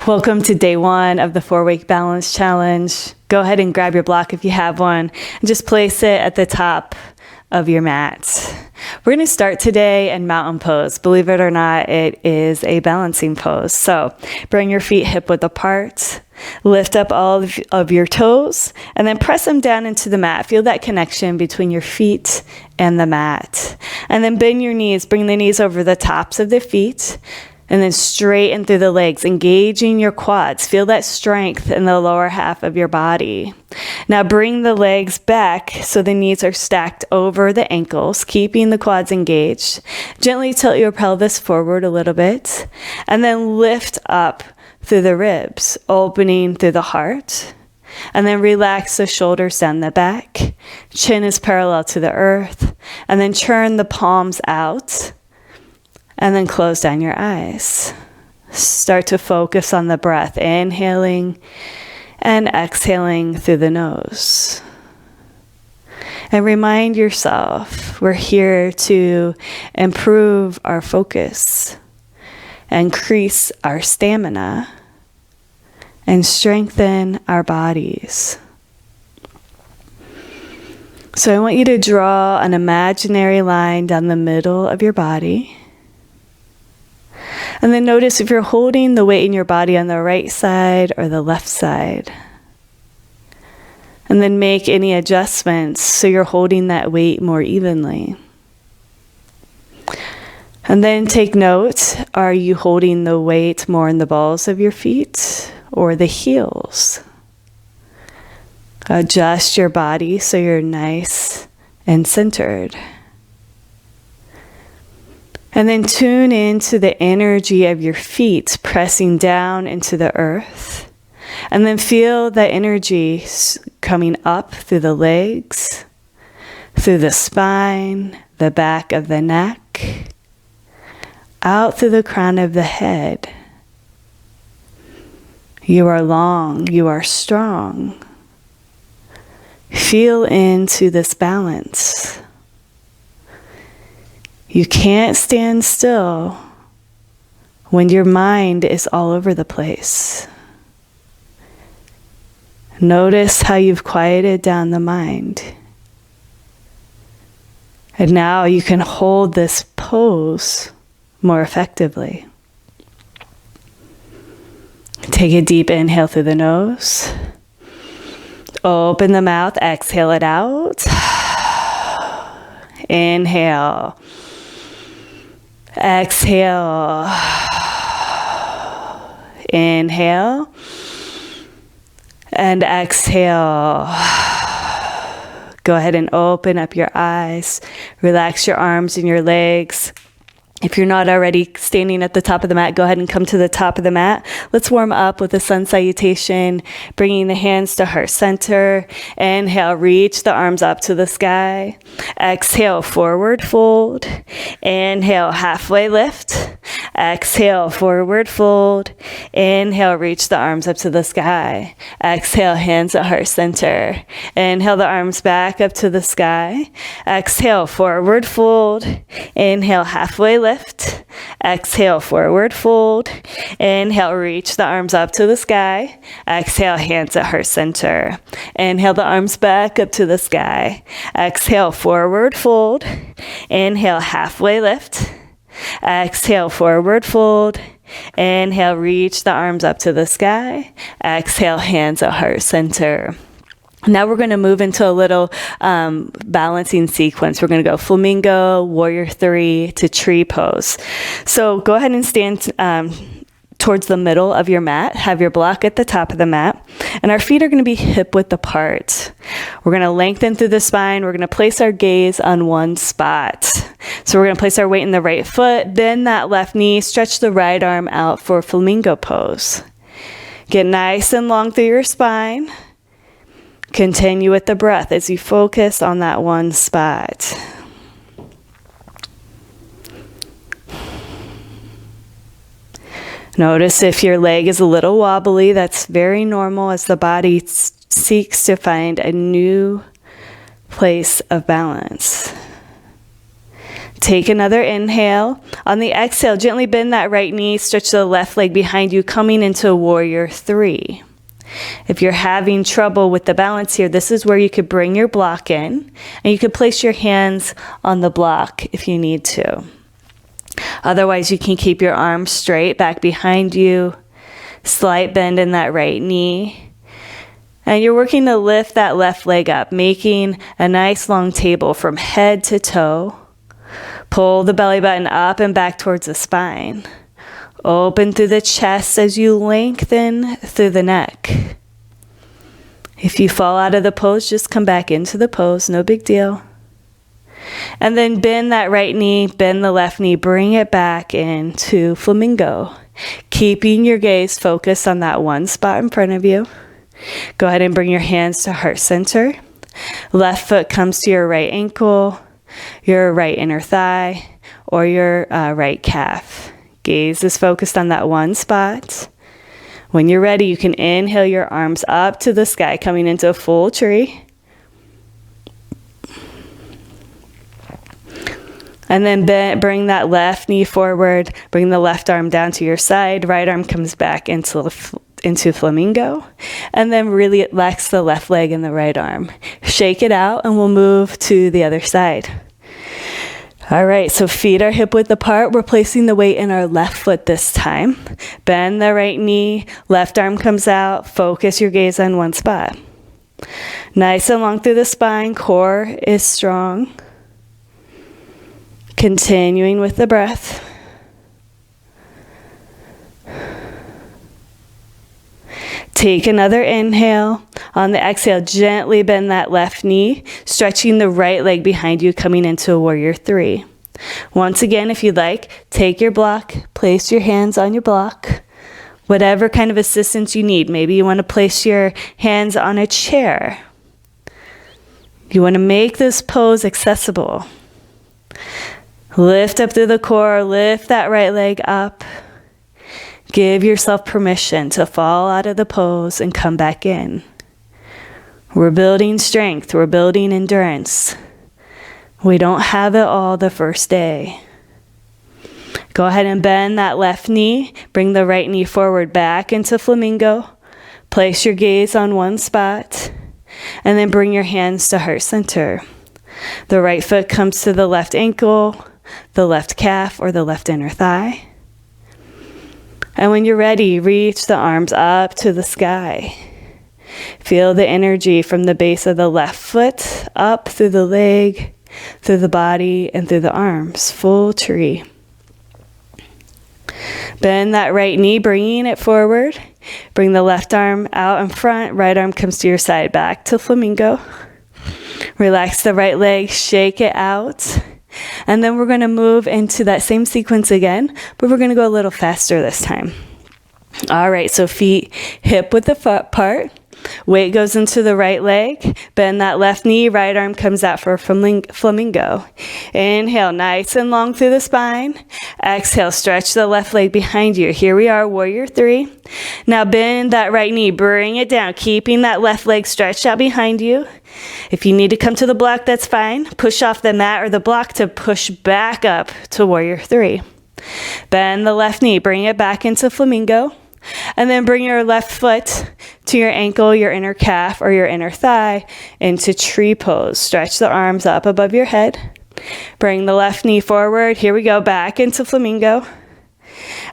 Welcome to day 1 of the 4-week balance challenge. Go ahead and grab your block if you have one and just place it at the top of your mat. We're going to start today in mountain pose. Believe it or not, it is a balancing pose. So bring your feet hip width apart, lift up all of your toes, and then press them down into the mat. Feel that connection between your feet and the mat. And then bend your knees, bring the knees over the tops of the feet, and then straighten through the legs, engaging your quads. Feel that strength in the lower half of your body. Now bring the legs back so the knees are stacked over the ankles, keeping the quads engaged. Gently tilt your pelvis forward a little bit, and then lift up through the ribs, opening through the heart. And then relax the shoulders down the back. Chin is parallel to the earth. And then turn the palms out. And then close down your eyes. Start to focus on the breath, inhaling and exhaling through the nose. And remind yourself, we're here to improve our focus, increase our stamina, and strengthen our bodies. So I want you to draw an imaginary line down the middle of your body. And then notice if you're holding the weight in your body on the right side or the left side. And then make any adjustments so you're holding that weight more evenly. And then take note, are you holding the weight more in the balls of your feet or the heels? Adjust your body so you're nice and centered. And then tune into the energy of your feet pressing down into the earth. And then feel that energy coming up through the legs, through the spine, the back of the neck, out through the crown of the head. You are long, you are strong. Feel into this balance. You can't stand still when your mind is all over the place. Notice how you've quieted down the mind. And now you can hold this pose more effectively. Take a deep inhale through the nose. Open the mouth, exhale it out. Inhale. Exhale. Inhale. And exhale. Go ahead and open up your eyes. Relax your arms and your legs. If you're not already standing at the top of the mat, go ahead and come to the top of the mat. Let's warm up with a Sun Salutation, bringing the hands to heart center. Inhale, reach the arms up to the sky. Exhale, forward fold. Inhale, halfway lift. Exhale, forward fold. Inhale, reach the arms up to the sky. Exhale, hands at heart center. Inhale, the arms back up to the sky. Exhale, forward fold. Inhale, halfway lift. Exhale, forward fold. Inhale, reach the arms up to the sky. Exhale, hands at heart center. Inhale, the arms back up to the sky. Exhale, forward fold. Inhale, halfway lift. Exhale, forward fold. Inhale, reach the arms up to the sky. Exhale, hands at heart center. Now we're going to move into a little balancing sequence. We're going to go Flamingo, Warrior 3 to Tree Pose. So go ahead and stand towards the middle of your mat. Have your block at the top of the mat. And our feet are going to be hip width apart. We're going to lengthen through the spine. We're going to place our gaze on one spot. So we're going to place our weight in the right foot, bend that left knee, stretch the right arm out for Flamingo pose. Get nice and long through your spine. Continue with the breath as you focus on that one spot. Notice if your leg is a little wobbly, that's very normal as the body seeks to find a new place of balance. Take another inhale. On the exhale, gently bend that right knee, stretch the left leg behind you, coming into warrior three. If you're having trouble with the balance here, this is where you could bring your block in, and you could place your hands on the block if you need to. Otherwise, you can keep your arms straight back behind you, slight bend in that right knee, and you're working to lift that left leg up, making a nice long table from head to toe. Pull the belly button up and back towards the spine. Open through the chest as you lengthen through the neck. If you fall out of the pose, just come back into the pose, no big deal. And then bend that right knee, bend the left knee, bring it back into Flamingo. Keeping your gaze focused on that one spot in front of you. Go ahead and bring your hands to heart center. Left foot comes to your right ankle, your right inner thigh, or your right calf. Gaze is focused on that one spot. When you're ready, you can inhale your arms up to the sky, coming into a full tree. And then bring that left knee forward, bring the left arm down to your side, right arm comes back into Flamingo, and then really relax the left leg and the right arm. Shake it out, and we'll move to the other side. All right, so feet are hip width apart. We're placing the weight in our left foot this time. Bend the right knee, left arm comes out. Focus your gaze on one spot. Nice and long through the spine, core is strong. Continuing with the breath. Take another inhale. On the exhale, gently bend that left knee, stretching the right leg behind you, coming into a warrior three. Once again, if you'd like, take your block, place your hands on your block, whatever kind of assistance you need. Maybe you want to place your hands on a chair. You want to make this pose accessible. Lift up through the core, lift that right leg up. Give yourself permission to fall out of the pose and come back in. We're building strength, we're building endurance. We don't have it all the first day. Go ahead and bend that left knee, bring the right knee forward back into Flamingo. Place your gaze on one spot, and then bring your hands to heart center. The right foot comes to the left ankle, the left calf, or the left inner thigh. And when you're ready, reach the arms up to the sky. Feel the energy from the base of the left foot up through the leg, through the body, and through the arms. Full tree. Bend that right knee, bringing it forward. Bring the left arm out in front. Right arm comes to your side, back to Flamingo. Relax the right leg, shake it out. And then we're going to move into that same sequence again, but we're going to go a little faster this time. All right, so feet hip width apart. Weight goes into the right leg. Bend that left knee, right arm comes out for Flamingo. Inhale, nice and long through the spine. Exhale, stretch the left leg behind you. Here we are, warrior three. Now bend that right knee, bring it down, keeping that left leg stretched out behind you. If you need to come to the block, that's fine. Push off the mat or the block to push back up to warrior three. Bend the left knee, bring it back into Flamingo. And then bring your left foot to your ankle, your inner calf, or your inner thigh into tree pose. Stretch the arms up above your head. Bring the left knee forward. Here we go, back into Flamingo.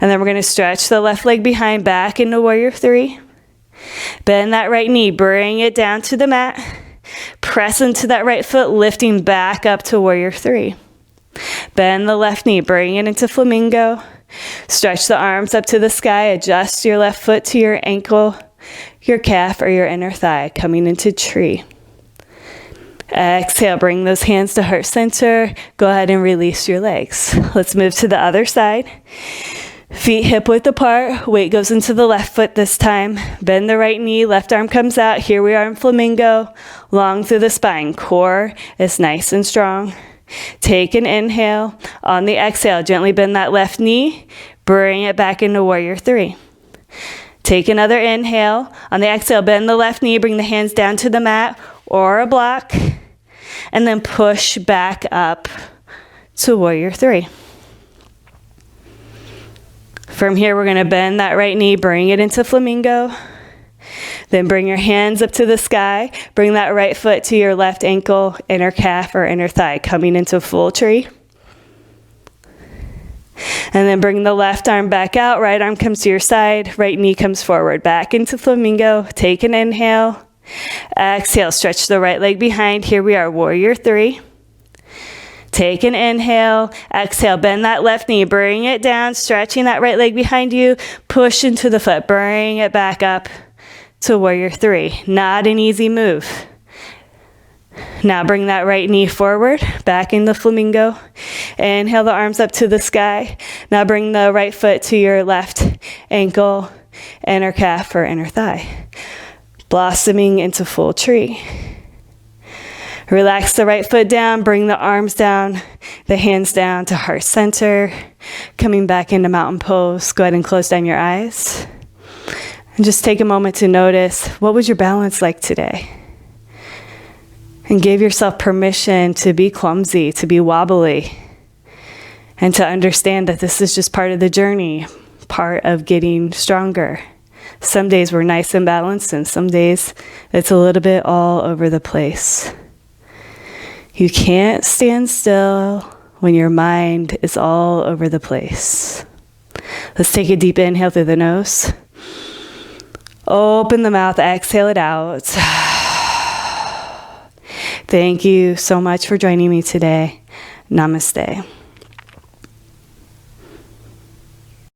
And then we're going to stretch the left leg behind, back into warrior three. Bend that right knee, bring it down to the mat. Press into that right foot, lifting back up to warrior three. Bend the left knee, bring it into Flamingo. Stretch the arms up to the sky. Adjust your left foot to your ankle, your calf, or your inner thigh, coming into tree. Exhale, bring those hands to heart center. Go ahead and release your legs. Let's move to the other side. Feet hip width apart. Weight goes into the left foot this time. Bend the right knee. Left arm comes out. Here we are in Flamingo. Long through the spine. Core is nice and strong. Take an inhale. On the exhale, gently bend that left knee. Bring it back into warrior three. Take another inhale. On the exhale, bend the left knee. Bring the hands down to the mat or a block. And then push back up to warrior three. From here, we're going to bend that right knee, bring it into flamingo. Then bring your hands up to the sky. Bring that right foot to your left ankle, inner calf or inner thigh, coming into full tree. And then bring the left arm back out. Right arm comes to your side. Right knee comes forward. Back into flamingo. Take an inhale. Exhale. Stretch the right leg behind. Here we are, warrior three. Take an inhale. Exhale. Bend that left knee. Bring it down. Stretching that right leg behind you. Push into the foot. Bring it back up to warrior three. Not an easy move. Now bring that right knee forward, back in the flamingo. Inhale the arms up to the sky. Now bring the right foot to your left ankle, inner calf or inner thigh. Blossoming into full tree. Relax the right foot down, bring the arms down, the hands down to heart center. Coming back into mountain pose. Go ahead and close down your eyes. And just take a moment to notice, what was your balance like today? And give yourself permission to be clumsy, to be wobbly, and to understand that this is just part of the journey, part of getting stronger. Some days we're nice and balanced, and some days it's a little bit all over the place. You can't stand still when your mind is all over the place. Let's take a deep inhale through the nose. Open the mouth, exhale it out. Thank you so much for joining me today. Namaste.